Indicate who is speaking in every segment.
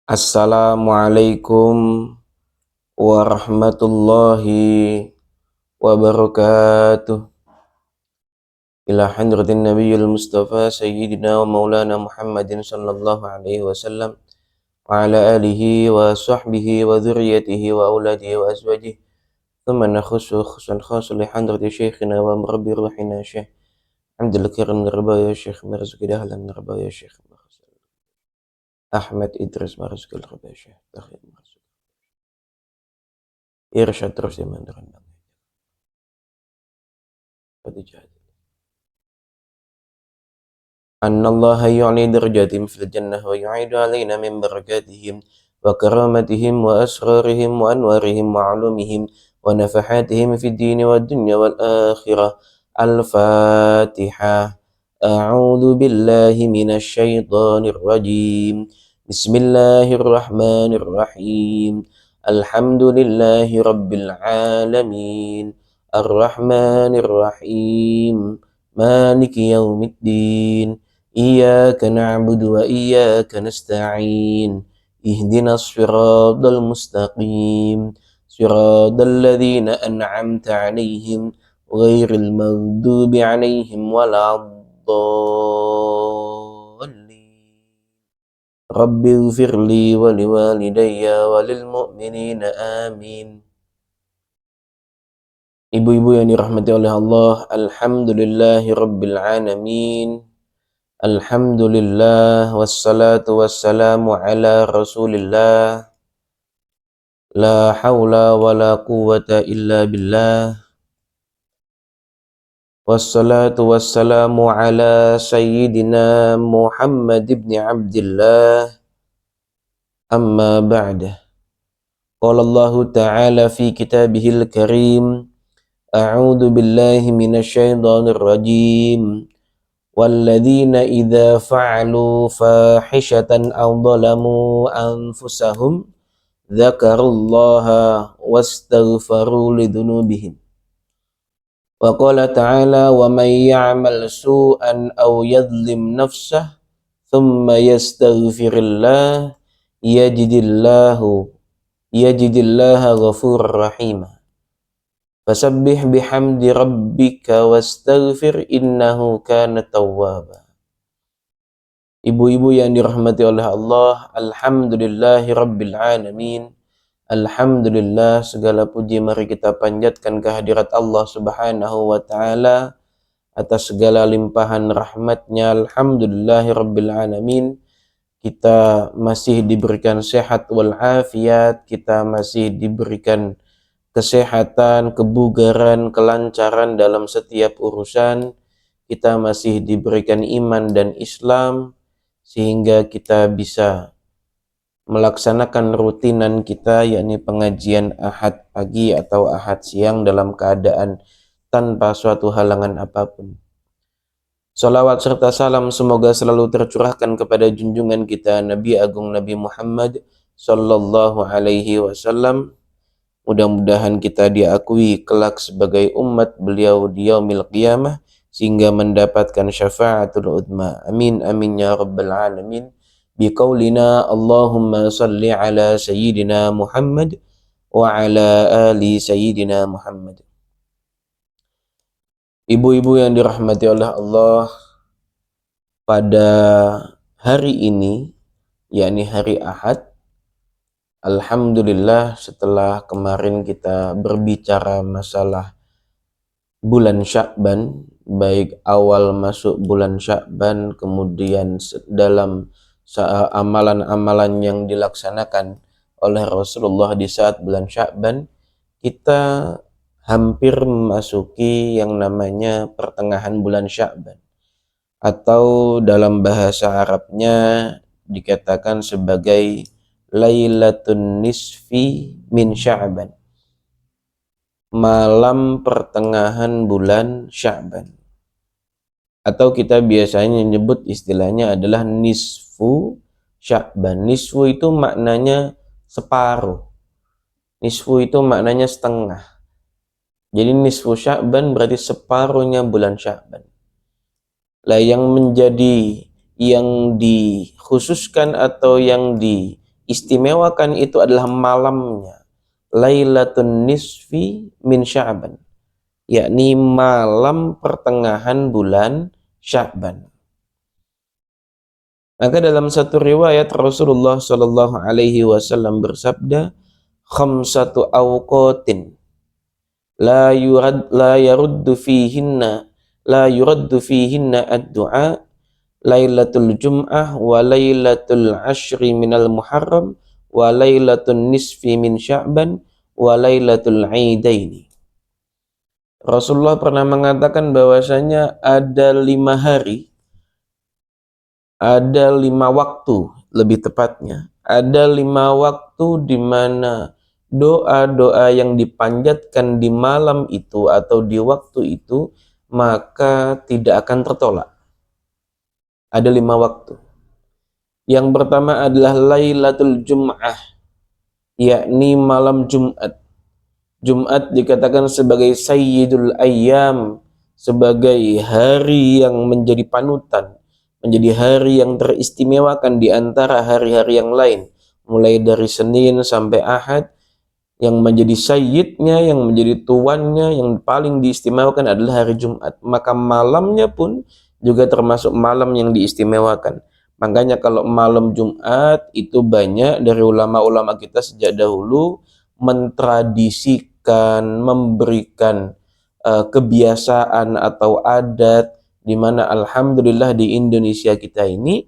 Speaker 1: Assalamualaikum warahmatullahi wabarakatuh. Ila hadratin nabiyil mustafa sayyidina wa maulana Muhammadin sallallahu alaihi wasallam wa ala alihi wa sahbihi wa dhurriyyatihi wa auladihi wa azwajihi. Thumma nakhussu khususan khasun li hadrati syekhina wa murabbi ruhina Syekh Abdul Karim Narbaya Syekh Marzuki Dahlan Narbaya Syekh Ahmad Idris Marzuki Narbaya Syekh Takhir Marzuki Irsyad terus dimandakan أن الله يعلي درجاتهم في الجنة ويعيد علينا من بركاتهم وكرامتهم وأسرارهم وأنوارهم وعلومهم ونفحاتهم في الدين والدنيا والآخرة. الفاتحة. أعوذ بالله من الشيطان الرجيم. بسم الله الرحمن الرحيم. الحمد لله رب العالمين الرحمن الرحيم مالك يوم الدين إياك نعبد وإياك نستعين اهدنا الصراط المستقيم صراط الذين أنعمت عليهم غير المغضوب عليهم ولا الضالين. رب اغفر لي ولوالدي وللمؤمنين آمين. Ibu-ibu yang dirahmati oleh Allah, alhamdulillahi rabbil alamin. Alhamdulillah wassalatu wassalamu ala Rasulillah. La haula wala quwwata illa billah. Wassalatu wassalamu ala sayyidina Muhammad ibn Abdillah. Amma ba'da. Qala Allah ta'ala fi kitabihil karim. A'udzu billahi minasyaitonir rajim. Walladzina idza fa'alu fahishatan aw dhalamu anfusahum dzakarullaha wastaghfaru lidzunubihim. Wa qala ta'ala wa may ya'mal su'an aw yadhlim nafsahu thumma yastaghfirillah yajidillaha ghafurur rahim. Fasabbih bihamdi rabbika wastaghfir innahu kana tawwaba. Ibu-ibu yang dirahmati oleh Allah, alhamdulillahi rabbil alamin. Alhamdulillah, segala puji mari kita panjatkan kehadirat Allah Subhanahu wa taala atas segala limpahan rahmatnya. Alhamdulillahi rabbil alamin. Kita masih diberikan sehat wal afiat, kita masih diberikan kesehatan, kebugaran, kelancaran dalam setiap urusan. Kita masih diberikan iman dan Islam sehingga kita bisa melaksanakan rutinan kita, yakni pengajian Ahad pagi atau Ahad siang dalam keadaan tanpa suatu halangan apapun. Salawat serta salam semoga selalu tercurahkan kepada junjungan kita Nabi Agung Nabi Muhammad sallallahu alaihi wasallam. Mudah-mudahan kita diakui kelak sebagai umat beliau di yaumil qiyamah sehingga mendapatkan syafaatul udma. Amin amin ya rabbal alamin. Biqaulina Allahumma salli ala sayyidina Muhammad wa ala ali sayyidina Muhammad. Ibu-ibu yang dirahmati oleh Allah, pada hari ini yakni hari Ahad, alhamdulillah setelah kemarin kita berbicara masalah bulan Sya'ban, baik awal masuk bulan Sya'ban, kemudian dalam amalan-amalan yang dilaksanakan oleh Rasulullah di saat bulan Sya'ban, kita hampir memasuki yang namanya pertengahan bulan Sya'ban, atau dalam bahasa Arabnya dikatakan sebagai Lailatun Nisfi min Sya'ban, malam pertengahan bulan Sya'ban, atau kita biasanya menyebut istilahnya adalah nisfu Sya'ban. Nisfu itu maknanya separuh, nisfu itu maknanya setengah. Jadi nisfu Sya'ban berarti separuhnya bulan Sya'ban. Lah yang dikhususkan atau yang diistimewakan itu adalah malamnya Lailatul Nisfi min Sya'ban, yakni malam pertengahan bulan Sya'ban. Maka dalam satu riwayat Rasulullah Shallallahu Alaihi Wasallam bersabda, khamsatu awqatin la yuraddu fihinna ad-du'a lailatul jum'ah wa lailatul ashri minal muharram wa lailatul nisfi min sya'ban wa lailatul aidaini. Rasulullah pernah mengatakan bahwasanya ada 5 hari, ada 5 waktu, lebih tepatnya ada 5 waktu di mana doa-doa yang dipanjatkan di malam itu atau di waktu itu maka tidak akan tertolak. Ada 5 waktu. Yang pertama adalah Lailatul Jum'ah, yakni malam Jumat. Jumat dikatakan sebagai Sayyidul Ayyam, sebagai hari yang menjadi panutan, menjadi hari yang teristimewakan di antara hari-hari yang lain. Mulai dari Senin sampai Ahad, yang menjadi sayyidnya, yang menjadi tuannya, yang paling diistimewakan adalah hari Jumat. Maka malamnya pun juga termasuk malam yang diistimewakan. Makanya kalau malam Jumat itu banyak dari ulama-ulama kita sejak dahulu mentradisikan, memberikan kebiasaan atau adat, di mana alhamdulillah di Indonesia kita ini,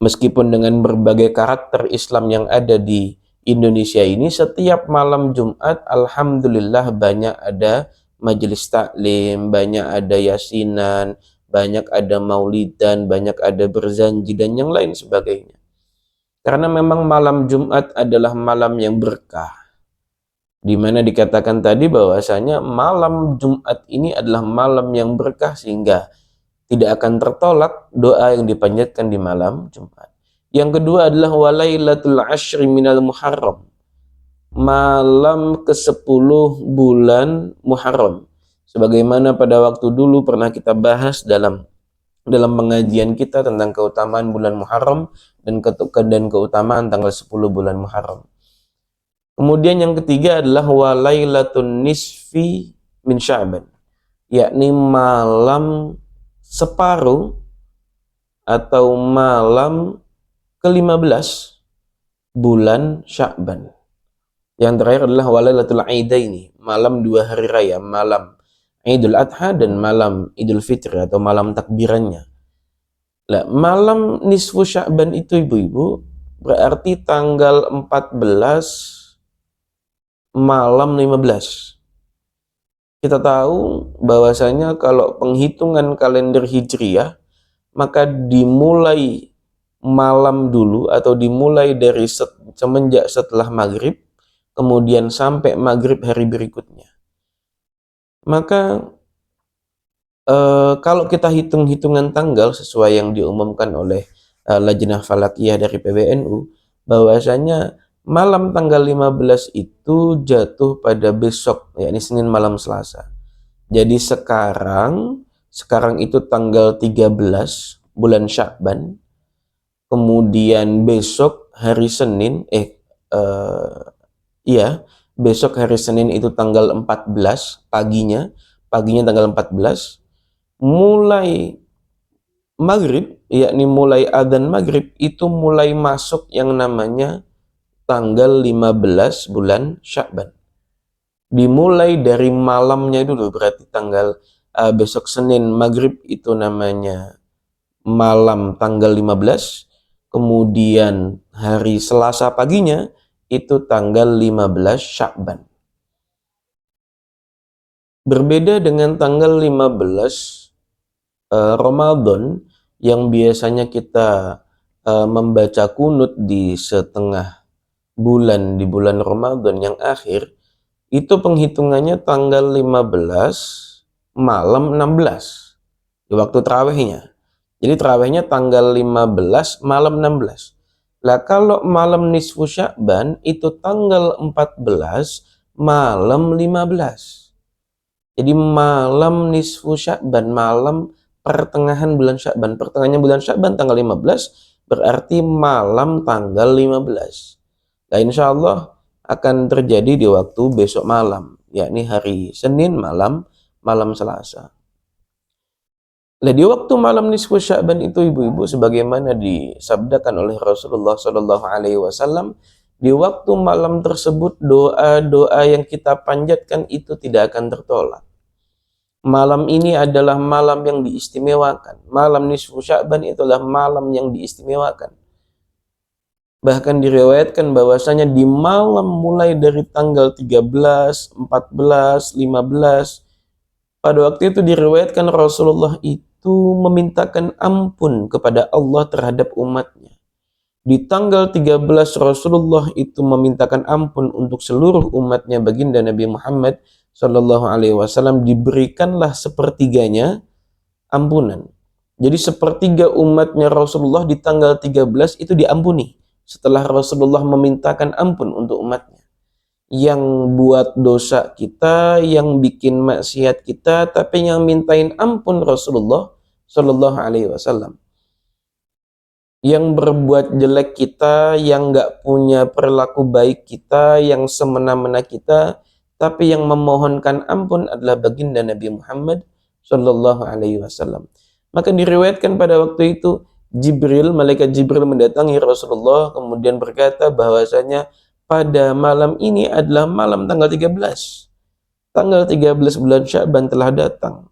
Speaker 1: meskipun dengan berbagai karakter Islam yang ada di Indonesia ini, setiap malam Jumat alhamdulillah banyak ada majelis taklim, banyak ada yasinan, banyak ada maulidan, banyak ada berzanji dan yang lain sebagainya. Karena memang malam Jumat adalah malam yang berkah, di mana dikatakan tadi bahwasanya malam Jumat ini adalah malam yang berkah sehingga tidak akan tertolak doa yang dipanjatkan di malam Jumat. Yang kedua adalah walailatul ashri minal muharram, malam ke-10 bulan Muharram. Sebagaimana pada waktu dulu pernah kita bahas dalam pengajian kita tentang keutamaan bulan Muharram dan keutamaan tanggal 10 bulan Muharram. Kemudian yang ketiga adalah walailatul nisfi min Sya'ban, yakni malam separuh atau malam ke-15 bulan Sya'ban. Yang terakhir adalah walailatul aidaini, malam 2 hari raya, malam Idul Adha dan malam Idul Fitri atau malam takbirannya. Nah, malam nisfu Sya'ban itu ibu-ibu berarti tanggal 14 malam 15. Kita tahu bahwasanya kalau penghitungan kalender Hijriyah maka dimulai malam dulu atau dimulai dari semenjak setelah maghrib kemudian sampai maghrib hari berikutnya. Maka kalau kita hitung-hitungan tanggal sesuai yang diumumkan oleh Lajnah Falakiyah dari PBNU, bahwasanya malam tanggal 15 itu jatuh pada besok, yakni Senin malam Selasa. Jadi sekarang itu tanggal 13 bulan Sya'ban, kemudian besok hari Senin, besok hari Senin itu tanggal 14 paginya tanggal 14, mulai maghrib, yakni mulai adzan maghrib itu mulai masuk yang namanya tanggal 15 bulan Sya'ban. Dimulai dari malamnya dulu, berarti tanggal besok Senin maghrib itu namanya malam tanggal 15, kemudian hari Selasa paginya itu tanggal 15 Sya'ban. Berbeda dengan tanggal 15 Ramadan yang biasanya kita membaca kunut di setengah bulan, di bulan Ramadan yang akhir, itu penghitungannya tanggal 15 malam 16 di waktu tarawihnya. Jadi tarawihnya tanggal 15 malam 16. Lah kalau malam nisfu Sya'ban itu tanggal 14 malam 15. Jadi malam nisfu Sya'ban, malam pertengahan bulan Sya'ban. Pertengahannya bulan Sya'ban tanggal 15, berarti malam tanggal 15. Nah, insya Allah akan terjadi di waktu besok malam, yakni hari Senin malam, malam Selasa. Nah, di waktu malam nisfu Sya'ban itu ibu-ibu, sebagaimana disabdakan oleh Rasulullah Shallallahu Alaihi Wasallam, di waktu malam tersebut doa-doa yang kita panjatkan itu tidak akan tertolak. Malam ini adalah malam yang diistimewakan. Malam nisfu Sya'ban itulah malam yang diistimewakan. Bahkan diriwayatkan bahwasanya di malam mulai dari tanggal 13, 14, 15, pada waktu itu diriwayatkan Rasulullah itu memintakan ampun kepada Allah terhadap umatnya. Di tanggal 13 Rasulullah itu memintakan ampun untuk seluruh umatnya baginda Nabi Muhammad Sallallahu Alaihi Wasallam, diberikanlah sepertiganya ampunan. Jadi sepertiga umatnya Rasulullah di tanggal 13 itu diampuni setelah Rasulullah memintakan ampun untuk umatnya. Yang buat dosa kita, yang bikin maksiat kita, tapi yang mintain ampun Rasulullah Sallallahu Alaihi Wasallam. Yang berbuat jelek kita, yang nggak punya perilaku baik kita, yang semena-mena kita, tapi yang memohonkan ampun adalah baginda Nabi Muhammad Sallallahu Alaihi Wasallam. Maka diriwayatkan pada waktu itu malaikat Jibril mendatangi Rasulullah, kemudian berkata bahwasanya pada malam ini adalah malam tanggal 13. Tanggal 13 bulan Sya'ban telah datang.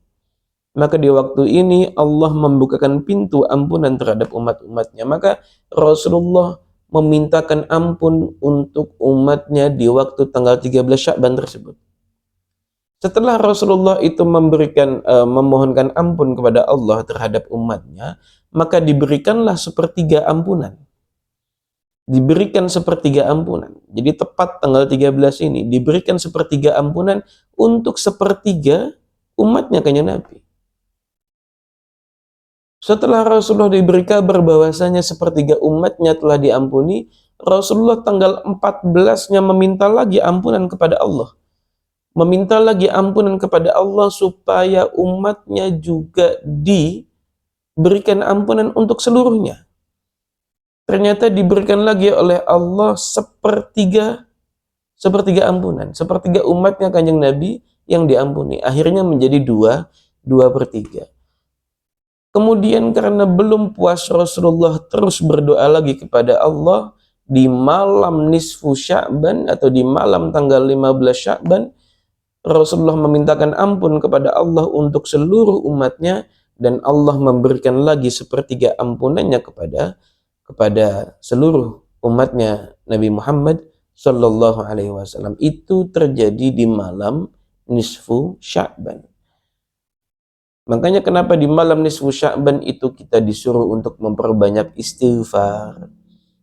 Speaker 1: Maka di waktu ini Allah membukakan pintu ampunan terhadap umat-umatnya. Maka Rasulullah memintakan ampun untuk umatnya di waktu tanggal 13 Sya'ban tersebut. Setelah Rasulullah itu memohonkan ampun kepada Allah terhadap umatnya, maka diberikanlah sepertiga ampunan. Diberikan sepertiga ampunan. Jadi tepat tanggal 13 ini diberikan sepertiga ampunan untuk sepertiga umatnya kanjeng Nabi. Setelah Rasulullah diberi kabar bahwasanya sepertiga umatnya telah diampuni, Rasulullah tanggal 14-nya meminta lagi ampunan kepada Allah. Meminta lagi ampunan kepada Allah supaya umatnya juga diberikan ampunan untuk seluruhnya. Ternyata diberikan lagi oleh Allah sepertiga ampunan. Sepertiga umatnya kanjeng Nabi yang diampuni. Akhirnya menjadi 2/3. Kemudian karena belum puas, Rasulullah terus berdoa lagi kepada Allah di malam nisfu Sya'ban atau di malam tanggal 15 Sya'ban. Rasulullah memintakan ampun kepada Allah untuk seluruh umatnya, dan Allah memberikan lagi sepertiga ampunannya kepada seluruh umatnya Nabi Muhammad Sallallahu Alaihi Wasallam. Itu terjadi di malam nisfu Sya'ban. Makanya kenapa di malam nisfu Sya'ban itu kita disuruh untuk memperbanyak istighfar.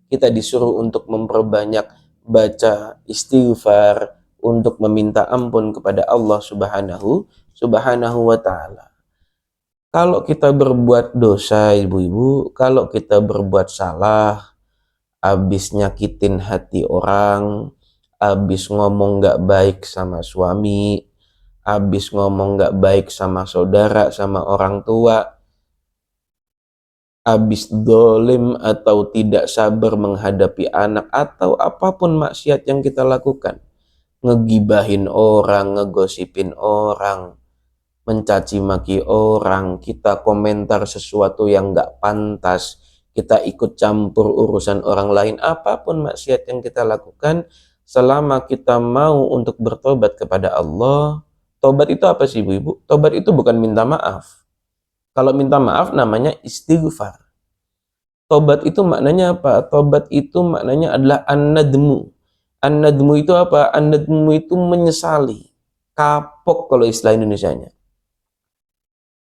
Speaker 1: Kita disuruh untuk memperbanyak baca istighfar, untuk meminta ampun kepada Allah Subhanahu wa Ta'ala. Kalau kita berbuat dosa ibu-ibu, kalau kita berbuat salah, habis nyakitin hati orang, habis ngomong gak baik sama suami, habis ngomong gak baik sama saudara, sama orang tua, habis dolim atau tidak sabar menghadapi anak, atau apapun maksiat yang kita lakukan, ngegibahin orang, ngegosipin orang, mencaci maki orang, kita komentar sesuatu yang gak pantas, kita ikut campur urusan orang lain, apapun maksiat yang kita lakukan, selama kita mau untuk bertobat kepada Allah. Tobat itu apa sih ibu-ibu? Tobat itu bukan minta maaf. Kalau minta maaf namanya istighfar. Tobat itu maknanya apa? Tobat itu maknanya adalah an-nadmu. An-nadmu itu apa? An-nadmu itu menyesali. Kapok kalau istilah Indonesianya.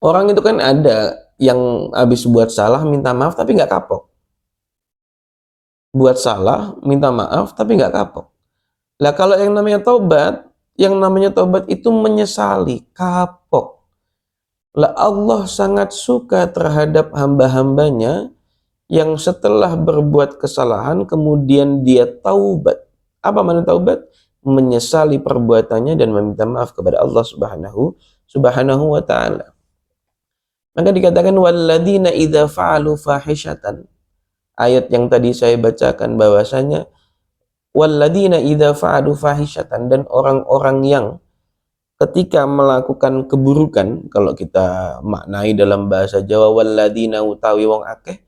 Speaker 1: Orang itu kan ada yang habis buat salah minta maaf tapi nggak kapok. Buat salah minta maaf tapi nggak kapok. Lah kalau yang namanya tobat itu menyesali, kapok. Lah Allah sangat suka terhadap hamba-hambanya yang setelah berbuat kesalahan kemudian dia taubat. Apa makna taubat? Menyesali perbuatannya dan meminta maaf kepada Allah Subhanahu wa Ta'ala. Maka dikatakan walladzina idza fa'alu fahishatan, ayat yang tadi saya bacakan bahwasanya walladzina idza fa'alu fahisyatan, dan orang-orang yang ketika melakukan keburukan, kalau kita maknai dalam bahasa Jawa walladzina utawi wong akeh,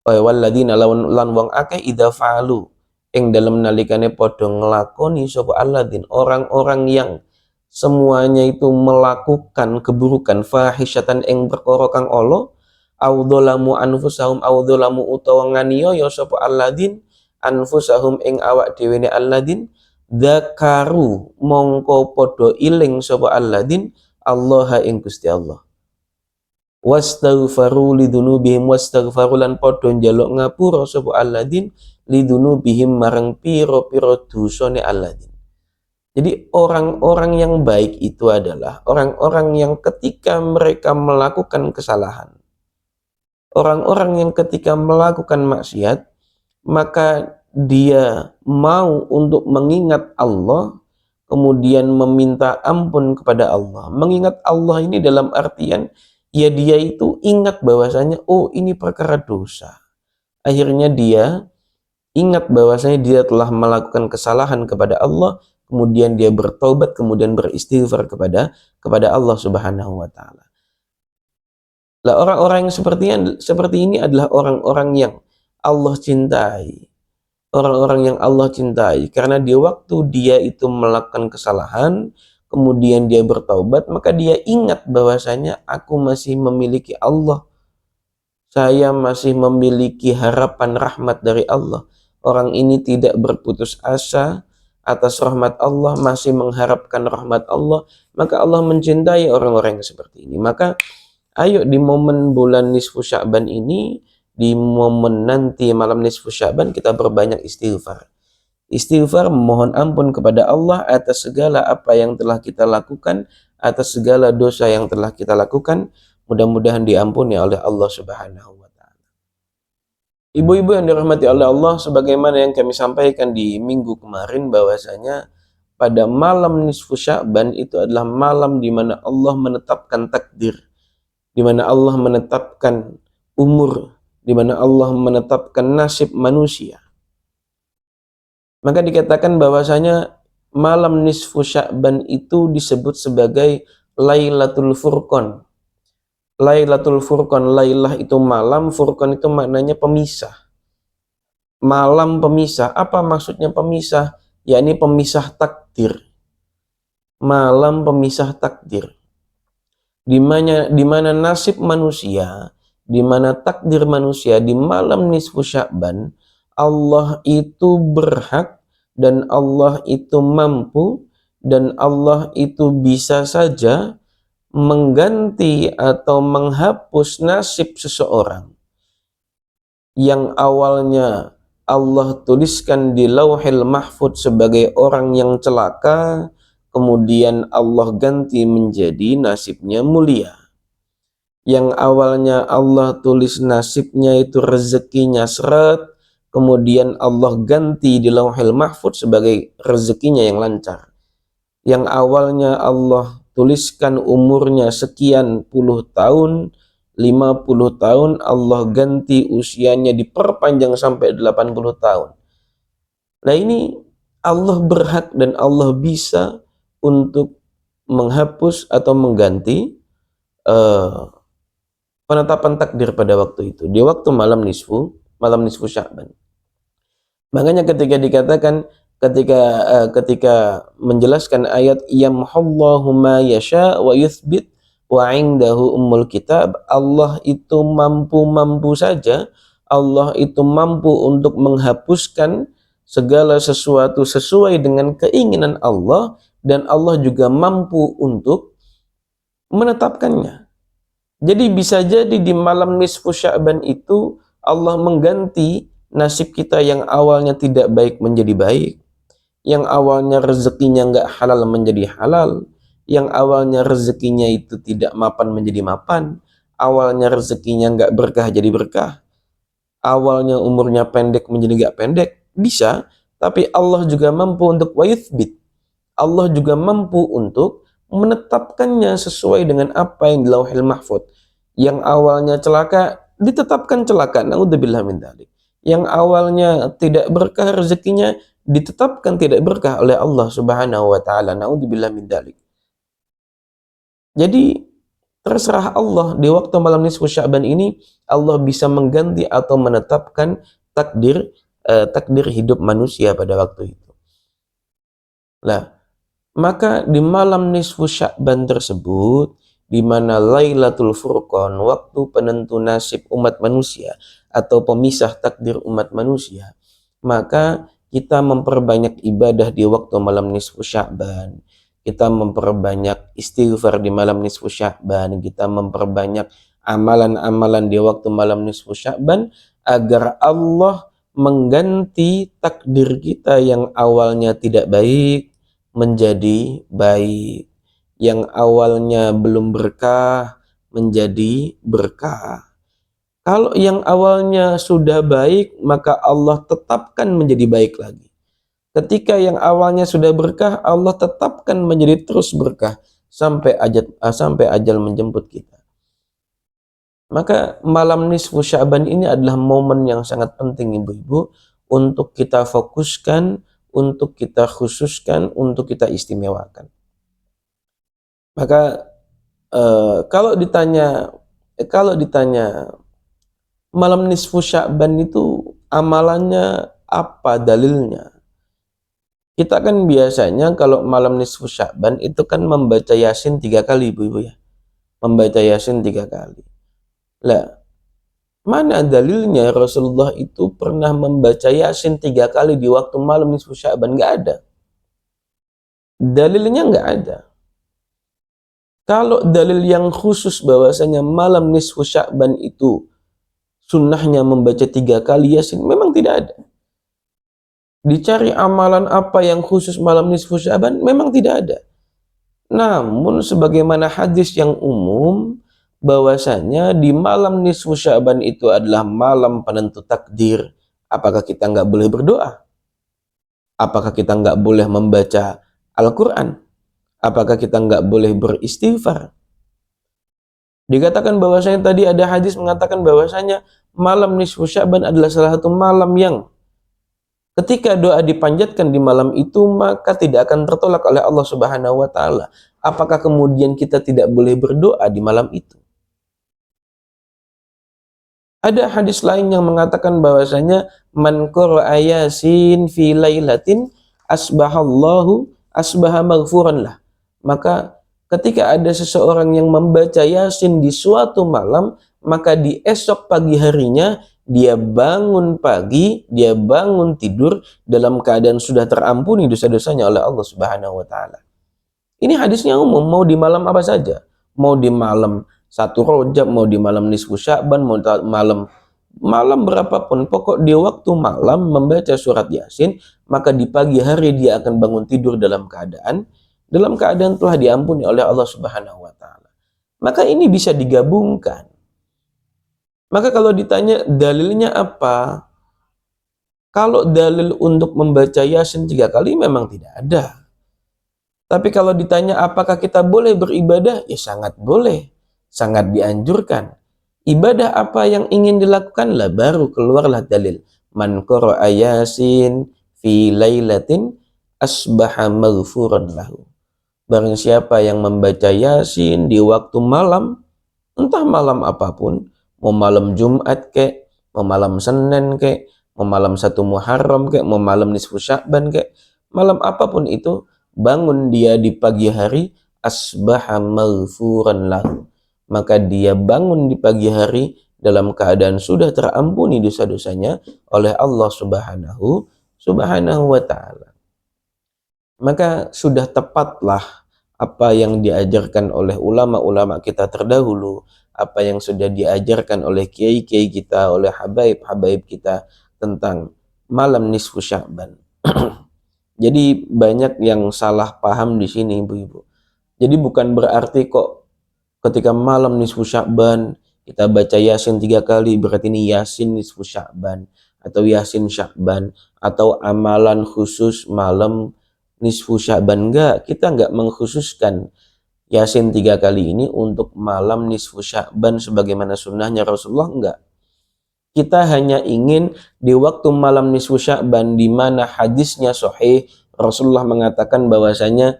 Speaker 1: walladzina lan wong akeh idza fa'alu ing dalem nalikane padha nglakoni sapa alladzin orang-orang yang semuanya itu melakukan keburukan fahisyatan ing perkara kang ala au dzalamu anfusahum au dzalamu utawa nganiaya sapa alladzin anfusahum ing awak dhewe ne alladzin dzakaru mongko padha iling sapa alladzin Allah ing Gusti Allah wastaghfaru lidzunubihim wastaghfaru lan padha njaluk ngapura sapa alladzin lidzunubihim marang pira-pira dosane alladzin. Jadi orang-orang yang baik itu adalah orang-orang yang ketika mereka melakukan kesalahan, orang-orang yang ketika melakukan maksiat, maka dia mau untuk mengingat Allah, kemudian meminta ampun kepada Allah. Mengingat Allah ini dalam artian, ya dia itu ingat bahwasanya, oh ini perkara dosa. Akhirnya dia ingat bahwasanya dia telah melakukan kesalahan kepada Allah, kemudian dia bertaubat, kemudian beristighfar kepada Allah Subhanahu wa taala. Lah orang-orang yang seperti ini adalah orang-orang yang Allah cintai. Orang-orang yang Allah cintai karena di waktu dia itu melakukan kesalahan, kemudian dia bertaubat, maka dia ingat bahwasanya aku masih memiliki Allah. Saya masih memiliki harapan rahmat dari Allah. Orang ini tidak berputus asa atas rahmat Allah, masih mengharapkan rahmat Allah, maka Allah mencintai orang-orang yang seperti ini. Maka ayo di momen bulan nisfu Sya'ban ini, di momen nanti malam nisfu Sya'ban, kita berbanyak istighfar. Istighfar memohon ampun kepada Allah atas segala apa yang telah kita lakukan, atas segala dosa yang telah kita lakukan. Mudah-mudahan diampuni oleh Allah Subhanahu wa taala. Ibu-ibu yang dirahmati oleh Allah, sebagaimana yang kami sampaikan di minggu kemarin bahwasanya pada malam nisfu Sya'ban itu adalah malam di mana Allah menetapkan takdir, di mana Allah menetapkan umur, di mana Allah menetapkan nasib manusia. Maka dikatakan bahwasanya malam nisfu Sya'ban itu disebut sebagai Lailatul Furqan. Lailatul Furqan, Lailah itu malam, Furqan itu maknanya pemisah. Malam pemisah, apa maksudnya pemisah? Yakni pemisah takdir. Malam pemisah takdir. Di mana nasib manusia, di mana takdir manusia di malam nisfu Sya'ban, Allah itu berhak dan Allah itu mampu dan Allah itu bisa saja mengganti atau menghapus nasib seseorang yang awalnya Allah tuliskan di Lauhil Mahfud sebagai orang yang celaka, kemudian Allah ganti menjadi nasibnya mulia. Yang awalnya Allah tulis nasibnya itu rezekinya seret, kemudian Allah ganti di Lauhil Mahfud sebagai rezekinya yang lancar. Yang awalnya Allah tuliskan umurnya sekian puluh tahun, 50 tahun, Allah ganti usianya diperpanjang sampai 80 tahun. Nah ini Allah berhak dan Allah bisa untuk menghapus atau mengganti penetapan takdir pada waktu itu, di waktu malam nisfu Sya'ban. Makanya ketika dikatakan ketika menjelaskan ayat yamhallahu ma yasha wa yuthbit wa indahu ummul kitab, Allah itu mampu saja, Allah itu mampu untuk menghapuskan segala sesuatu sesuai dengan keinginan Allah, dan Allah juga mampu untuk menetapkannya. Jadi bisa jadi di malam nisfu Sya'ban itu Allah mengganti nasib kita yang awalnya tidak baik menjadi baik, yang awalnya rezekinya nggak halal menjadi halal, yang awalnya rezekinya itu tidak mapan menjadi mapan, awalnya rezekinya nggak berkah jadi berkah, awalnya umurnya pendek menjadi nggak pendek, bisa. Tapi Allah juga mampu untuk wayuthbit, Allah juga mampu untuk menetapkannya sesuai dengan apa yang di Lauhil Mahfud. Yang awalnya celaka ditetapkan celaka. Naudzubillah min dzalik. Yang awalnya tidak berkah rezekinya ditetapkan tidak berkah oleh Allah Subhanahu wa taala. Naudzubillah min dzalik. Jadi terserah Allah di waktu malam nisfu Sya'ban ini Allah bisa mengganti atau menetapkan takdir hidup manusia pada waktu itu. Lah, maka di malam nisfu Sya'ban tersebut, di mana Lailatul Furqan, waktu penentu nasib umat manusia atau pemisah takdir umat manusia, maka kita memperbanyak ibadah di waktu malam nisfu Sya'ban. Kita memperbanyak istighfar di malam nisfu Sya'ban. Kita memperbanyak amalan-amalan di waktu malam nisfu Sya'ban agar Allah mengganti takdir kita yang awalnya tidak baik menjadi baik, yang awalnya belum berkah menjadi berkah. Kalau yang awalnya sudah baik, maka Allah tetapkan menjadi baik lagi. Ketika yang awalnya sudah berkah, Allah tetapkan menjadi terus berkah sampai ajal menjemput kita. Maka malam nisfu Sya'ban ini adalah momen yang sangat penting ibu-ibu untuk kita fokuskan, untuk kita khususkan, untuk kita istimewakan. Maka kalau ditanya malam nisfu Sya'ban itu amalannya apa, dalilnya? Kita kan biasanya kalau malam nisfu Sya'ban itu kan membaca Yasin 3 kali ibu-ibu ya. Membaca Yasin 3 kali. Lah, mana dalilnya Rasulullah itu pernah membaca Yasin 3 kali di waktu malam nisfu Sya'ban? Nggak ada. Dalilnya nggak ada. Kalau dalil yang khusus bahwasanya malam nisfu Sya'ban itu sunnahnya membaca 3 kali Yasin, memang tidak ada. Dicari amalan apa yang khusus malam nisfu Sya'ban, memang tidak ada. Namun sebagaimana hadis yang umum bahwasanya di malam nisfu Sya'ban itu adalah malam penentu takdir, apakah kita nggak boleh berdoa? Apakah kita nggak boleh membaca Al-Quran? Apakah kita nggak boleh beristighfar? Dikatakan bahwasanya tadi ada hadis mengatakan bahwasanya malam nisfu Sya'ban adalah salah satu malam yang ketika doa dipanjatkan di malam itu maka tidak akan tertolak oleh Allah Subhanahu wa taala. Apakah kemudian kita tidak boleh berdoa di malam itu? Ada hadis lain yang mengatakan bahwasanya man qara'a Yasin fi lailatin asbaha maghfuran lah. Maka ketika ada seseorang yang membaca Yasin di suatu malam, maka di esok pagi harinya dia bangun pagi, dia bangun tidur dalam keadaan sudah terampuni dosa-dosanya oleh Allah Subhanahu wa taala. Ini hadisnya umum, mau di malam apa saja. Mau di malam 1 Rajab, mau di malam nisfu Sya'ban, mau malam berapapun, pokok di waktu malam membaca surat Yasin, maka di pagi hari dia akan bangun tidur dalam keadaan telah diampuni oleh Allah Subhanahu wa taala. Maka ini bisa digabungkan. Maka kalau ditanya dalilnya apa? Kalau dalil untuk membaca Yasin 3 kali memang tidak ada. Tapi kalau ditanya apakah kita boleh beribadah? Ya sangat boleh. Sangat dianjurkan. Ibadah apa yang ingin dilakukan lah baru keluarlah dalil. Man qara'a Yasin fi lailatin asbaha maghfuran lahu. Barang siapa yang membaca Yasin di waktu malam, entah malam apapun, mau malam Jumat kek, mau malam Senin kek, mau malam 1 Muharram kek, mau malam nisfu Sya'ban kek, malam apapun itu, bangun dia di pagi hari, asbaha maghfuran lahu. Maka dia bangun di pagi hari dalam keadaan sudah terampuni dosa-dosanya oleh Allah Subhanahu wa taala. Maka sudah tepatlah apa yang diajarkan oleh ulama-ulama kita terdahulu, apa yang sudah diajarkan oleh kiai-kiai kita, oleh habaib-habaib kita tentang malam nisfu Sya'ban. Jadi banyak yang salah paham di sini ibu-ibu. Jadi bukan berarti kok ketika malam nisfu Sya'ban kita baca Yasin 3 kali berarti ini Yasin nisfu Sya'ban atau Yasin Sya'ban atau amalan khusus malam nisfu Sya'ban. Enggak, kita enggak mengkhususkan Yasin 3 kali ini untuk malam nisfu Sya'ban sebagaimana sunnahnya Rasulullah, enggak. Kita hanya ingin di waktu malam nisfu Sya'ban, di mana hadisnya sahih, Rasulullah mengatakan bahwasanya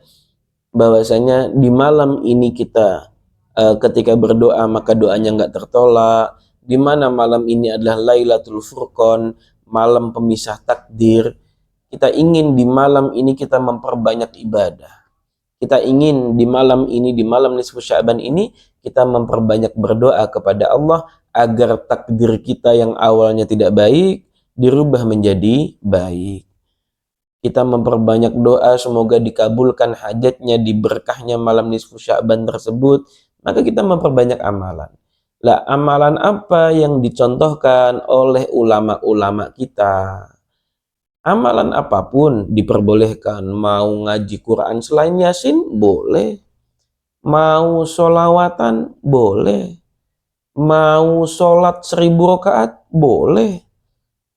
Speaker 1: di malam ini kita ketika berdoa maka doanya nggak tertolak, di mana malam ini adalah Lailatul Furqan, malam pemisah takdir. Kita ingin di malam ini kita memperbanyak ibadah. Kita ingin di malam ini, di malam nisfu Sya'ban ini, kita memperbanyak berdoa kepada Allah agar takdir kita yang awalnya tidak baik dirubah menjadi baik. Kita memperbanyak doa semoga dikabulkan hajatnya di berkahnya malam nisfu Sya'ban tersebut, maka kita memperbanyak amalan. Lah, amalan apa yang dicontohkan oleh ulama-ulama kita? Amalan apapun diperbolehkan. Mau ngaji Quran selain Yasin, boleh. Mau sholawatan, boleh. Mau sholat 1000 rakaat, boleh.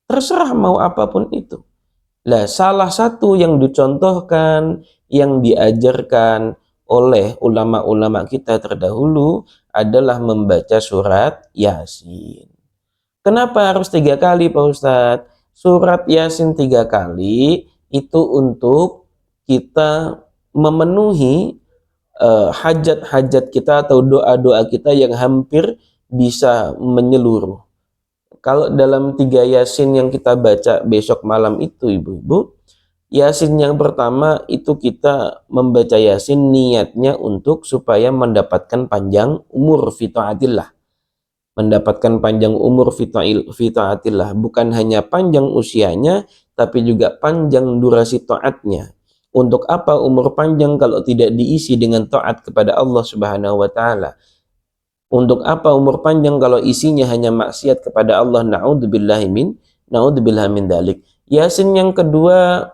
Speaker 1: Terserah mau apapun itu. Lah, salah satu yang dicontohkan, yang diajarkan oleh ulama-ulama kita terdahulu adalah membaca surat Yasin. Kenapa harus 3 kali, Pak Ustadz? Surat Yasin 3 kali itu untuk kita memenuhi hajat-hajat kita atau doa-doa kita yang hampir bisa menyeluruh. Kalau dalam 3 Yasin yang kita baca besok malam itu, ibu-ibu, Yasin yang pertama itu kita membaca Yasin niatnya untuk supaya mendapatkan panjang umur fi taatillah. Mendapatkan panjang umur fi taatillah, bukan hanya panjang usianya tapi juga panjang durasi taatnya. Untuk apa umur panjang kalau tidak diisi dengan taat kepada Allah Subhanahu wa taala? Untuk apa umur panjang kalau isinya hanya maksiat kepada Allah? Naudzubillahi min dalik. Yasin yang kedua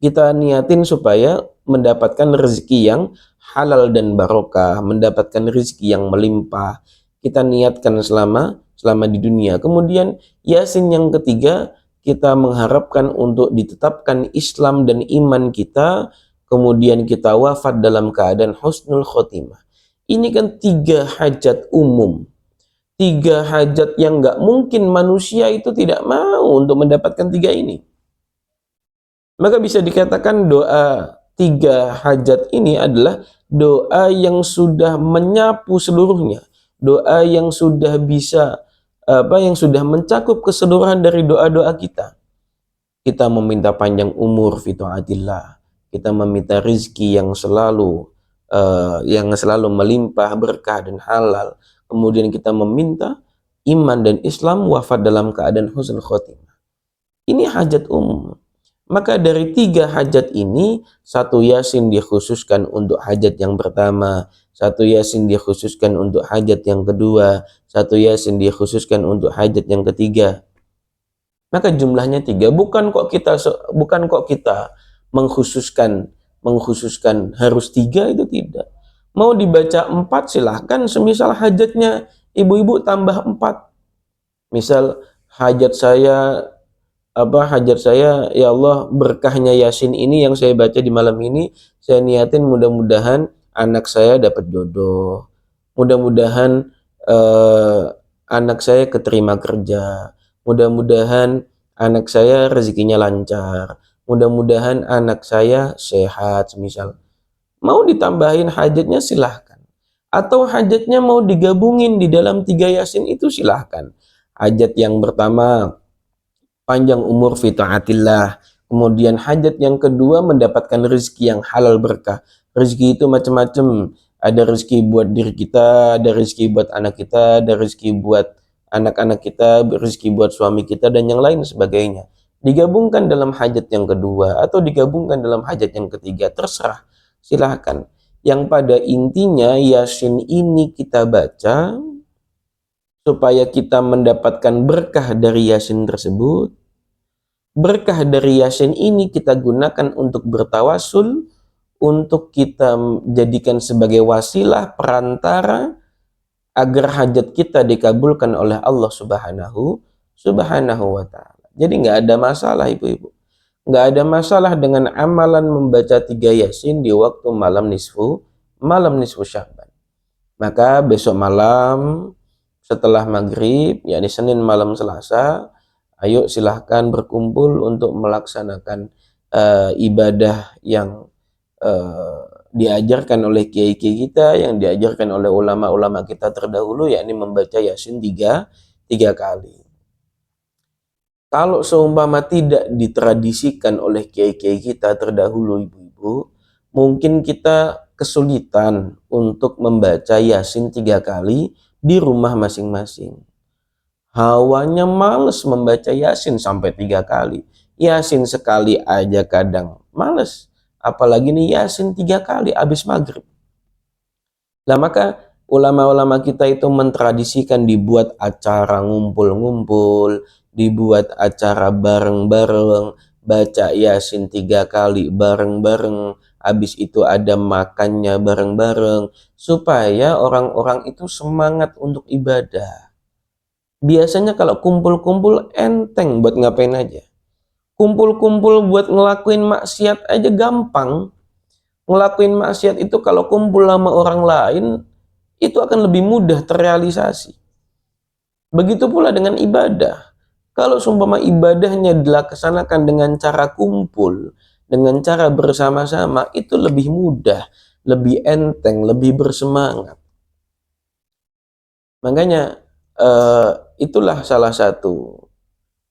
Speaker 1: kita niatin supaya mendapatkan rezeki yang halal dan barokah, mendapatkan rezeki yang melimpah. Kita niatkan selama di dunia. Kemudian Yasin yang ketiga kita mengharapkan untuk ditetapkan Islam dan iman kita, kemudian kita wafat dalam keadaan husnul khotimah. Ini kan 3 hajat umum, 3 hajat yang nggak mungkin manusia itu tidak mau untuk mendapatkan 3 ini. Maka bisa dikatakan doa 3 hajat ini adalah doa yang sudah menyapu seluruhnya, doa yang sudah bisa yang sudah mencakup keseluruhan dari doa-doa kita. Kita meminta panjang umur fi taatillah, kita meminta rizki yang selalu melimpah, berkah dan halal. Kemudian kita meminta iman dan Islam, wafat dalam keadaan husnul khotimah. Ini hajat umum. Maka dari 3 hajat ini, 1 Yasin dikhususkan untuk hajat yang pertama, 1 Yasin dikhususkan untuk hajat yang kedua, 1 Yasin dikhususkan untuk hajat yang ketiga. Maka jumlahnya 3. Bukan kok kita mengkhususkan harus 3, itu tidak. Mau dibaca 4 silahkan, semisal hajatnya ibu-ibu tambah 4. Misal hajat saya, ya Allah, berkahnya Yasin ini yang saya baca di malam ini, saya niatin mudah-mudahan anak saya dapat jodoh, mudah-mudahan anak saya keterima kerja, mudah-mudahan anak saya rezekinya lancar, mudah-mudahan anak saya sehat semisal. Mau ditambahin hajatnya silahkan, atau hajatnya mau digabungin di dalam 3 Yasin itu silahkan. Hajat yang pertama panjang umur fi taatillah. Kemudian hajat yang kedua mendapatkan rezeki yang halal berkah. Rezeki itu macam-macam. Ada rezeki buat diri kita, ada rezeki buat anak kita, ada rezeki buat anak-anak kita, rezeki buat suami kita dan yang lain sebagainya. Digabungkan dalam hajat yang kedua atau digabungkan dalam hajat yang ketiga, terserah. Silahkan. Yang pada intinya Yasin ini kita baca supaya kita mendapatkan berkah dari Yasin tersebut. Berkah dari Yasin ini kita gunakan untuk bertawasul, untuk kita jadikan sebagai wasilah perantara agar hajat kita dikabulkan oleh Allah Subhanahu wa ta'ala. Jadi nggak ada masalah ibu-ibu. Nggak ada masalah dengan amalan membaca 3 Yasin di waktu malam nisfu Sya'ban. Maka besok malam setelah maghrib, yakni Senin malam Selasa, ayo silahkan berkumpul untuk melaksanakan ibadah yang diajarkan oleh kiai-kiai kita, yang diajarkan oleh ulama-ulama kita terdahulu, yakni membaca Yasin tiga kali. Kalau seumpama tidak ditradisikan oleh kiai-kiai kita terdahulu, ibu-ibu, mungkin kita kesulitan untuk membaca Yasin 3 kali di rumah masing-masing. Hawanya males membaca Yasin sampai 3 kali. Yasin sekali aja kadang males. Apalagi nih Yasin 3 kali habis maghrib. Nah, maka ulama-ulama kita itu mentradisikan dibuat acara ngumpul-ngumpul, dibuat acara bareng-bareng, baca Yasin 3 kali bareng-bareng, habis itu ada makannya bareng-bareng, supaya orang-orang itu semangat untuk ibadah. Biasanya kalau kumpul-kumpul enteng buat ngapain aja. Kumpul-kumpul buat ngelakuin maksiat aja gampang. Ngelakuin maksiat itu kalau kumpul sama orang lain, itu akan lebih mudah terrealisasi. Begitu pula dengan ibadah. Kalau seumpama ibadahnya dilaksanakan dengan cara kumpul, dengan cara bersama-sama, itu lebih mudah, lebih enteng, lebih bersemangat. Makanya itulah salah satu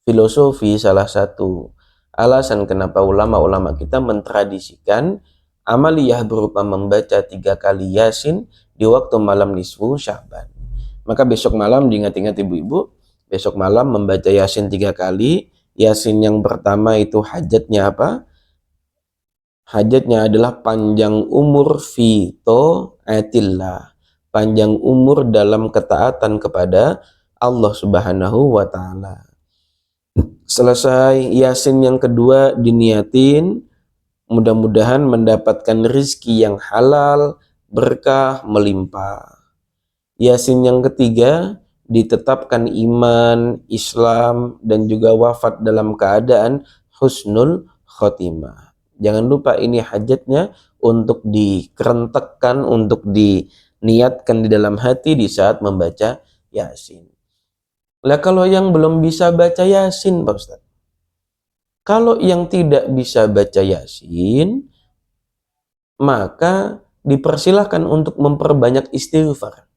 Speaker 1: filosofi, salah satu alasan kenapa ulama-ulama kita mentradisikan amaliyah berupa membaca 3 kali Yasin di waktu malam nisfu Sya'ban. Maka besok malam diingat-ingat ibu-ibu, besok malam membaca Yasin 3 kali. Yasin yang pertama itu hajatnya apa? Hajatnya adalah panjang umur fi ta'atillah, panjang umur dalam ketaatan kepada Allah Subhanahu wa Ta'ala. Selesai Yasin yang kedua diniatin, mudah-mudahan mendapatkan rizki yang halal, berkah, melimpah. Yasin yang ketiga ditetapkan iman, Islam, dan juga wafat dalam keadaan husnul khotimah. Jangan lupa ini hajatnya untuk dikerentekkan, untuk diniatkan di dalam hati di saat membaca Yasin. Lah kalau yang belum bisa baca Yasin, Pak Ustaz, kalau yang tidak bisa baca Yasin, maka dipersilahkan untuk memperbanyak istighfar.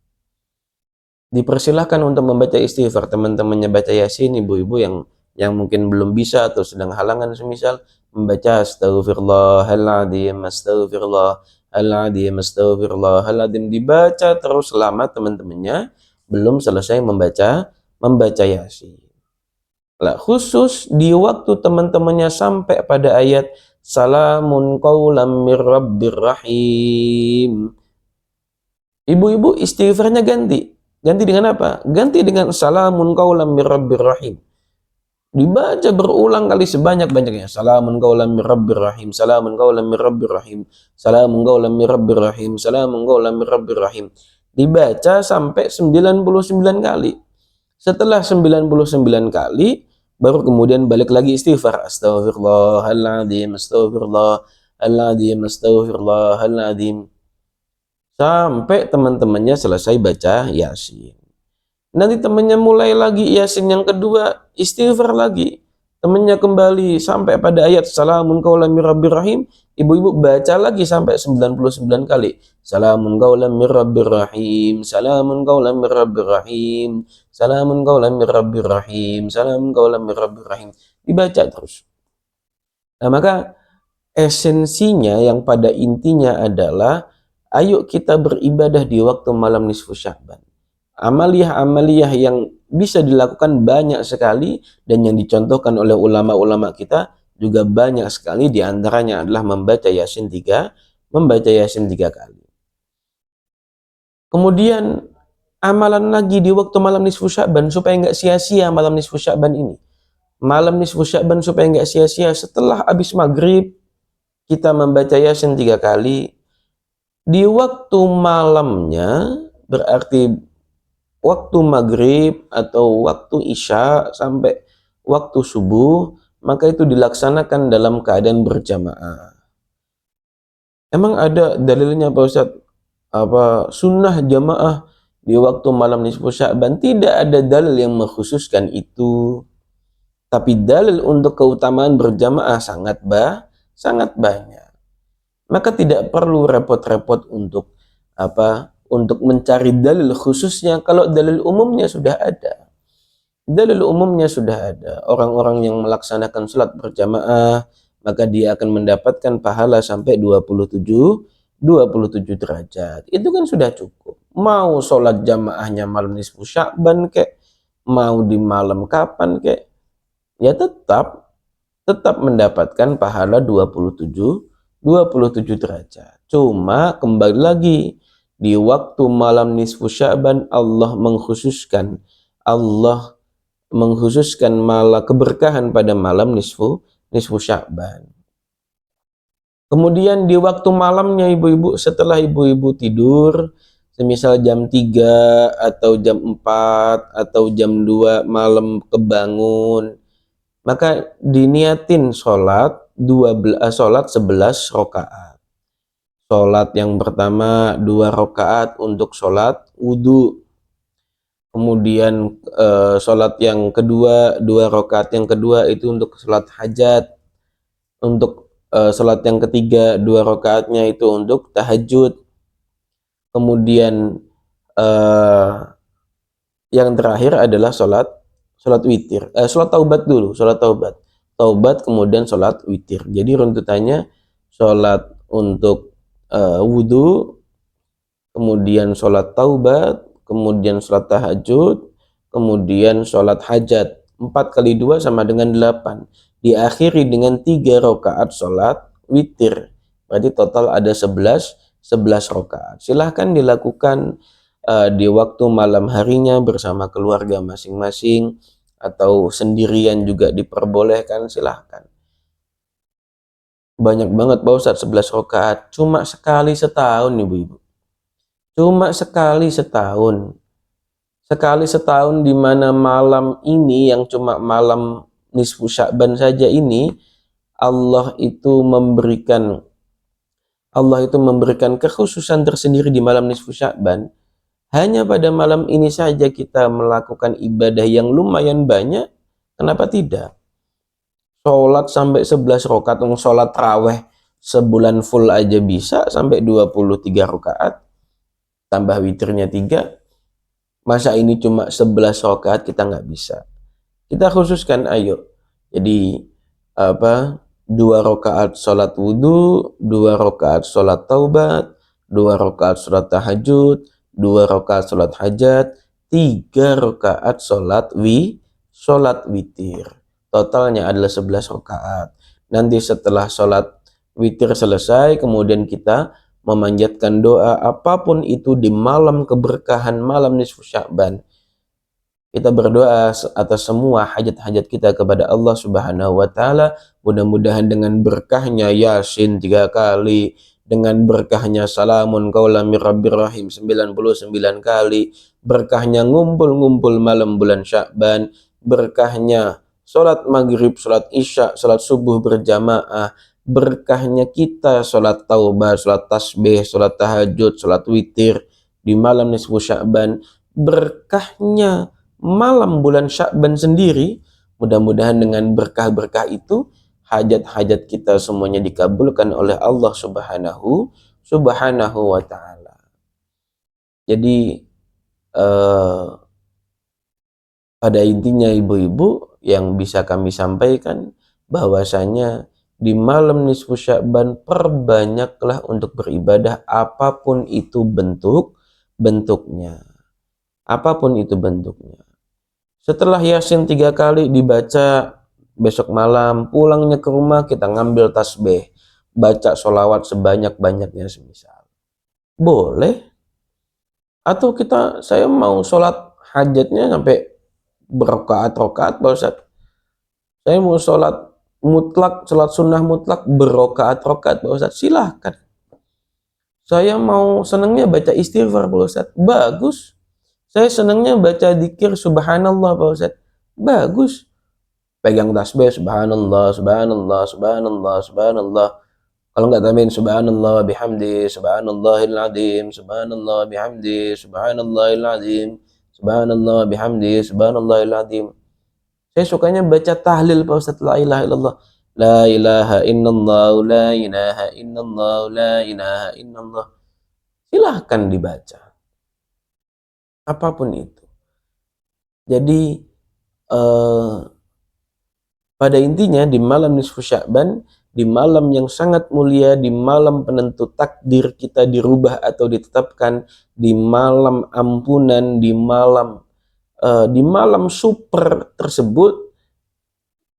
Speaker 1: Dipersilahkan untuk membaca istighfar. Teman-temannya baca Yasin, ibu-ibu yang mungkin belum bisa atau sedang halangan semisal, membaca astaghfirullahaladzim, astaghfirullahaladzim, astaghfirullahaladzim, dibaca terus selama teman-temannya belum selesai membaca Yasin. Lah, khusus di waktu teman-temannya sampai pada ayat salamun qaulam mir rabbir rahim, ibu-ibu istighfarnya ganti dengan apa? Ganti dengan salamun qaulam mir rabbir rahim. Dibaca berulang kali sebanyak-banyaknya. Salamun qaulam mir rabbir rahim, salamun qaulam mir rabbir rahim, salamun qaulam mir rabbir rahim, salamun qaulam mir rabbir rahim. Dibaca sampai 99 kali. Setelah 99 kali, baru kemudian balik lagi istighfar. Astaghfirullahaladzim, astaghfirullahaladzim, astaghfirullahaladzim. Sampai teman-temannya selesai baca Yasin. Nanti temannya mulai lagi Yasin yang kedua, istighfar lagi. Temannya kembali sampai pada ayat salamun qaulam mir rabbir rahim, ibu-ibu baca lagi sampai 99 kali. Salamun qaulam mir rabbir rahim, salamun qaulam mir rabbir rahim, salamun qaulam mir rabbir rahim, salamun qaulam mir rabbir rahim. Dibaca terus. Nah, maka esensinya yang pada intinya adalah ayo kita beribadah di waktu malam nisfu Sya'ban. Amaliyah-amaliyah yang bisa dilakukan banyak sekali, dan yang dicontohkan oleh ulama-ulama kita juga banyak sekali. Di antaranya adalah membaca Yasin 3 kali. Kemudian amalan lagi di waktu malam nisfu Sya'ban supaya nggak sia-sia malam nisfu Sya'ban ini. Malam nisfu Sya'ban supaya nggak sia-sia, setelah habis maghrib kita membaca Yasin 3 kali. Di waktu malamnya, berarti waktu maghrib atau waktu isya sampai waktu subuh, maka itu dilaksanakan dalam keadaan berjamaah. Emang ada dalilnya Pak Ustadz? Apa sunnah jamaah di waktu malam nisfu Sya'ban, tidak ada dalil yang mengkhususkan itu. Tapi dalil untuk keutamaan berjamaah sangat banyak. Maka tidak perlu repot-repot untuk untuk mencari dalil khususnya kalau dalil umumnya sudah ada. Dalil umumnya sudah ada. Orang-orang yang melaksanakan sholat berjamaah, maka dia akan mendapatkan pahala sampai 27 derajat. Itu kan sudah cukup. Mau sholat jamaahnya malam nisfu Sya'ban kek, mau di malam kapan kek, ya tetap mendapatkan pahala 27 derajat. Cuma kembali lagi, di waktu malam nisfu Sya'ban Allah mengkhususkan malah keberkahan pada malam nisfu Sya'ban. Kemudian di waktu malamnya ibu-ibu, setelah ibu-ibu tidur, semisal jam 3 atau jam 4 atau jam 2 malam kebangun, maka diniatin sholat 11 rakaat. Sholat yang pertama 2 rakaat untuk sholat wudu. Kemudian sholat yang kedua, 2 rakaat yang kedua itu untuk sholat hajat. Untuk sholat yang ketiga, 2 rakaatnya itu untuk tahajud. Kemudian yang terakhir adalah sholat witir. Sholat taubat dulu, sholat taubat kemudian sholat witir. Jadi runtutannya sholat untuk wudu, kemudian sholat taubat, kemudian sholat tahajud, kemudian sholat hajat. 4 kali 2 sama dengan 8. Diakhiri dengan 3 rakaat sholat witir. Berarti total ada 11 rakaat. Silahkan dilakukan di waktu malam harinya bersama keluarga masing-masing atau sendirian juga diperbolehkan, silahkan. Banyak banget Pak Ustadz 11 rakaat, cuma sekali setahun ibu-ibu. Cuma sekali setahun. Sekali setahun di mana malam ini yang cuma malam nisfu Sya'ban saja ini Allah itu memberikan kekhususan tersendiri di malam nisfu Sya'ban. Hanya pada malam ini saja kita melakukan ibadah yang lumayan banyak. Kenapa tidak? Sholat sampai 11 rakaat, sholat raweh sebulan full aja bisa sampai 23 rakaat. Tambah witirnya 3. Masa ini cuma 11 rakaat kita nggak bisa? Kita khususkan, ayo. Jadi 2 rakaat sholat wudu, 2 rakaat sholat taubat, 2 rakaat sholat tahajud, 2 rakaat sholat hajat, 3 rakaat sholat witir. Totalnya adalah 11 rakaat. Nanti setelah sholat witir selesai, kemudian kita memanjatkan doa apapun itu di malam keberkahan malam nisfu Sya'ban. Kita berdoa atas semua hajat-hajat kita kepada Allah Subhanahu wa taala. Mudah-mudahan dengan berkahnya Yasin 3 kali, dengan berkahnya salamun qaulam mir rabbir rahim 99 kali, berkahnya ngumpul-ngumpul malam bulan Sya'ban, berkahnya sholat maghrib, sholat isya, sholat subuh berjamaah, berkahnya kita sholat taubat, sholat tasbih, sholat tahajud, sholat witir di malam nisfu Sya'ban, berkahnya malam bulan Sya'ban sendiri. Mudah-mudahan dengan berkah-berkah itu hajat-hajat kita semuanya dikabulkan oleh Allah Subhanahu wa ta'ala. Jadi pada intinya ibu-ibu yang bisa kami sampaikan bahwasanya di malam nisfu Sya'ban perbanyaklah untuk beribadah apapun itu bentuknya. Apapun itu bentuknya. Setelah Yasin 3 kali dibaca, besok malam pulangnya ke rumah kita ngambil tasbih, baca sholawat sebanyak-banyaknya semisal. Boleh. Atau saya mau sholat hajatnya sampai berrakaat-rakaat Pak Ustadz. Saya mau sholat mutlak, sholat sunnah mutlak berrakaat-rakaat Pak Ustadz. Silahkan. Saya mau senangnya baca istighfar Pak Ustadz. Bagus. Saya senangnya baca dzikir subhanallah Pak Ustadz. Bagus. Pegang tasbih subhanallah, subhanallah, subhanallah, subhanallah. Kalau nggak tambahin subhanallah bihamdi, subhanallahil azim, subhanallah bihamdi, subhanallahil azim, subhanallah bihamdi, subhanallahil azim. Saya sukanya baca tahlil Pak Ustadz, la ilaha illallah. La ilaha illallah, la ilaha illallah, la ilaha illallah. Silahkan dibaca. Apapun itu. Jadi pada intinya di malam nisfu Sya'ban, di malam yang sangat mulia, di malam penentu takdir kita dirubah atau ditetapkan, di malam ampunan, di malam super tersebut,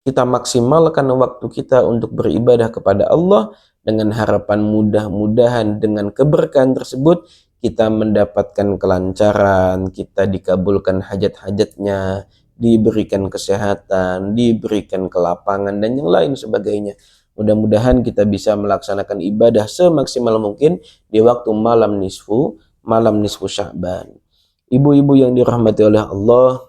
Speaker 1: kita maksimalkan waktu kita untuk beribadah kepada Allah dengan harapan mudah-mudahan dengan keberkahan tersebut kita mendapatkan kelancaran, kita dikabulkan hajat-hajatnya, diberikan kesehatan, diberikan kelapangan dan yang lain sebagainya. Mudah-mudahan kita bisa melaksanakan ibadah semaksimal mungkin di waktu malam nisfu Sya'ban. Ibu-ibu yang dirahmati oleh Allah,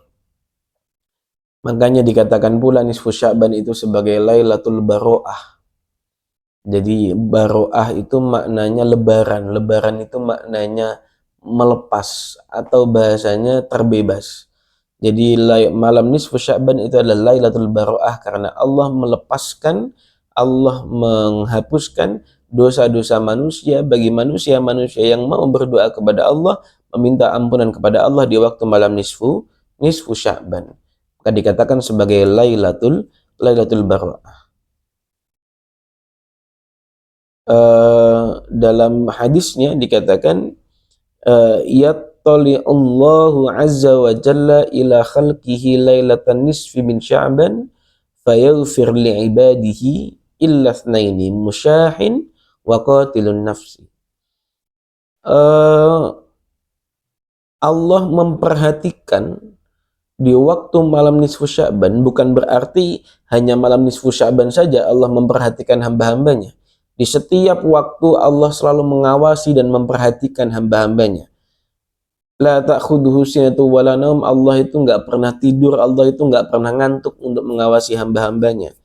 Speaker 1: makanya dikatakan pula nisfu Sya'ban itu sebagai Lailatul Baro'ah. Jadi baro'ah itu maknanya lebaran. Lebaran itu maknanya melepas atau bahasanya terbebas. Jadi malam nisfu Sya'ban itu adalah Lailatul Baro'ah karena Allah melepaskan, Allah menghapuskan dosa-dosa manusia bagi manusia-manusia yang mau berdoa kepada Allah, meminta ampunan kepada Allah di waktu malam nisfu Sya'ban. Maka dikatakan sebagai Lailatul Baro'ah. Dalam hadisnya dikatakan yattali'ullahu azza wa jalla ila khalqihi lailatan nisfi min Sya'ban fayaghfir li'ibadihi illa itsnaini musyahin wa qatilun nafsi. Allah memperhatikan di waktu malam nisfu Sya'ban, bukan berarti hanya malam nisfu Sya'ban saja Allah memperhatikan hamba-hambanya. Di setiap waktu Allah selalu mengawasi dan memperhatikan hamba-hambanya. La ta'khudhuhu sinatun wa la naum, Allah itu nggak pernah tidur, Allah itu nggak pernah ngantuk untuk mengawasi hamba-hambanya.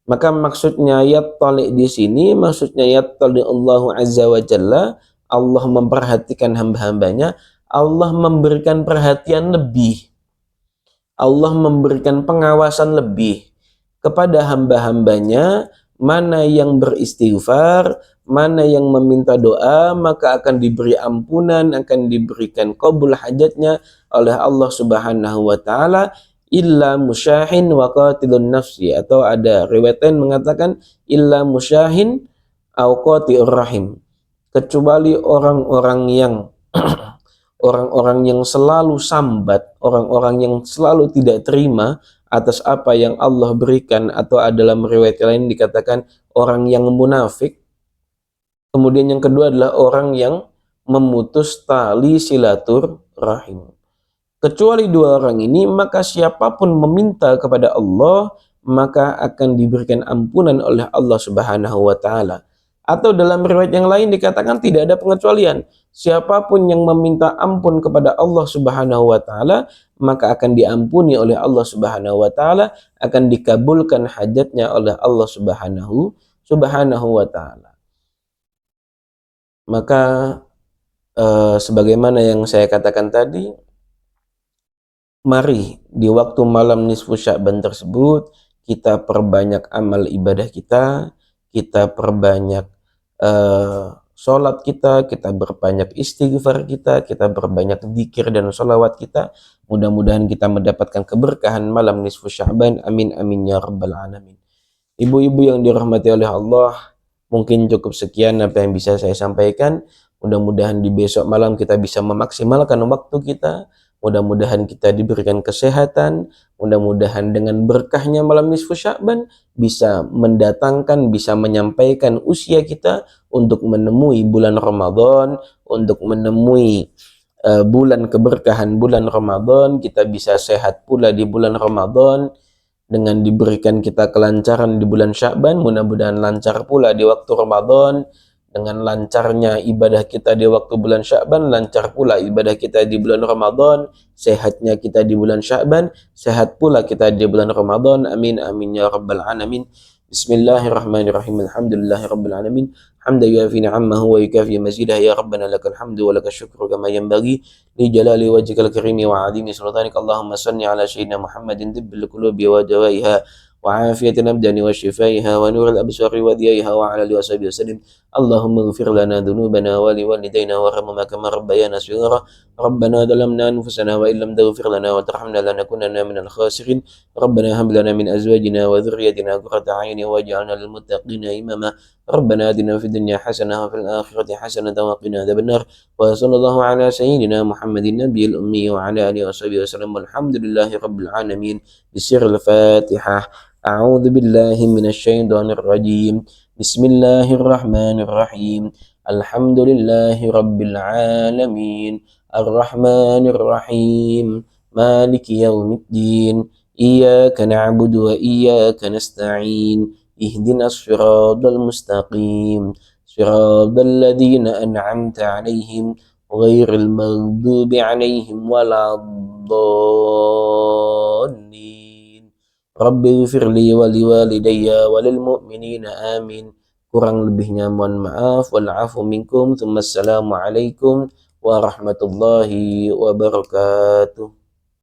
Speaker 1: Maka maksudnya yattali di sini, maksudnya yattali Allahu azza wa jalla, Allah memperhatikan hamba-hambanya, Allah memberikan perhatian lebih, Allah memberikan pengawasan lebih kepada hamba-hambanya. Mana yang beristighfar, mana yang meminta doa, maka akan diberi ampunan, akan diberikan qabul hajatnya oleh Allah Subhanahu wa taala, illa musyahin wa qatilun nafsi, atau ada riwayat lain mengatakan illa musyahin au qati'ur rahim, kecuali orang-orang yang orang-orang yang selalu sambat, orang-orang yang selalu tidak terima atas apa yang Allah berikan, atau dalam riwayat lain dikatakan orang yang munafik. Kemudian yang kedua adalah orang yang memutus tali silaturahim. Kecuali dua orang ini, maka siapapun meminta kepada Allah, maka akan diberikan ampunan oleh Allah Subhanahu wa taala. Atau dalam riwayat yang lain dikatakan tidak ada pengecualian. Siapapun yang meminta ampun kepada Allah Subhanahu wa taala, maka akan diampuni oleh Allah Subhanahu wa taala, akan dikabulkan hajatnya oleh Allah Subhanahu wa taala. Maka sebagaimana yang saya katakan tadi, mari di waktu malam nisfu Sya'ban tersebut kita perbanyak amal ibadah kita perbanyak sholat kita berbanyak istighfar kita berbanyak zikir dan sholawat kita. Mudah-mudahan kita mendapatkan keberkahan malam nisfu Sya'ban. Amin amin ya rabbal alamin. Ibu-ibu yang dirahmati oleh Allah, mungkin cukup sekian apa yang bisa saya sampaikan. Mudah-mudahan di besok malam kita bisa memaksimalkan waktu kita. Mudah-mudahan kita diberikan kesehatan, mudah-mudahan dengan berkahnya malam nisfu Sya'ban bisa mendatangkan, bisa menyampaikan usia kita untuk menemui bulan Ramadan, untuk menemui bulan keberkahan bulan Ramadan. Kita bisa sehat pula di bulan Ramadan dengan diberikan kita kelancaran di bulan Sya'ban. Mudah-mudahan lancar pula di waktu Ramadan. Dengan lancarnya ibadah kita di waktu bulan Sya'ban, lancar pula ibadah kita di bulan Ramadan. Sehatnya kita di bulan Sya'ban, sehat pula kita di bulan Ramadan. Amin amin ya rabbal alamin. Bismillahirrahmanirrahim. Alhamdulillahi rabbil alamin. Hamdan yafi ni'amahu wa yukafi mazidah. Ya Rabbana lakal hamdu wa lakal syukru kama yanbaghi li jalali wajhikal karimi wa 'azimi sultanik. Allahumma salli ala sayyidina Muhammadin tibbil qulubi wa dawaiha wa afiyatil abdani wa shifaiha wa nuril absari wa diyaiha wa ala alihi wa sahbihi wasallim. Allahumma ighfir lana dhunubana wa liwalidayna warhamhuma kama rabbayana shighara. Rabbana dhalamna anfusana wa illam taghfir lana wa tarhamna lanakunanna minal khasirin. ربنا هب لنا من أزواجنا وذريتنا قرة أعين واجعلنا للمتقين إماما. ربنا آتنا في الدنيا حسنة وفي الآخرة حسنة وقنا عذاب النار. وصلى الله على سيدنا محمد النبي الأمي وعلى آله وصحبه وسلم والحمد لله رب العالمين. بسر الفاتحة. أعوذ بالله من الشيطان الرجيم. بسم الله الرحمن الرحيم. الحمد لله رب العالمين الرحمن الرحيم مالك يوم الدين إياك نعبد وإياك نستعين اهدنا الصراط المستقيم صراط الذين أنعمت عليهم غير المغضوب عليهم ولا الضالين. رب اغفر لي ولوالدي وللمؤمنين آمين. Kurang lebihnya mohon maaf. Wal-'afu minkum. Tsumma assalamu alaikum warahmatullahi wabarakatuh.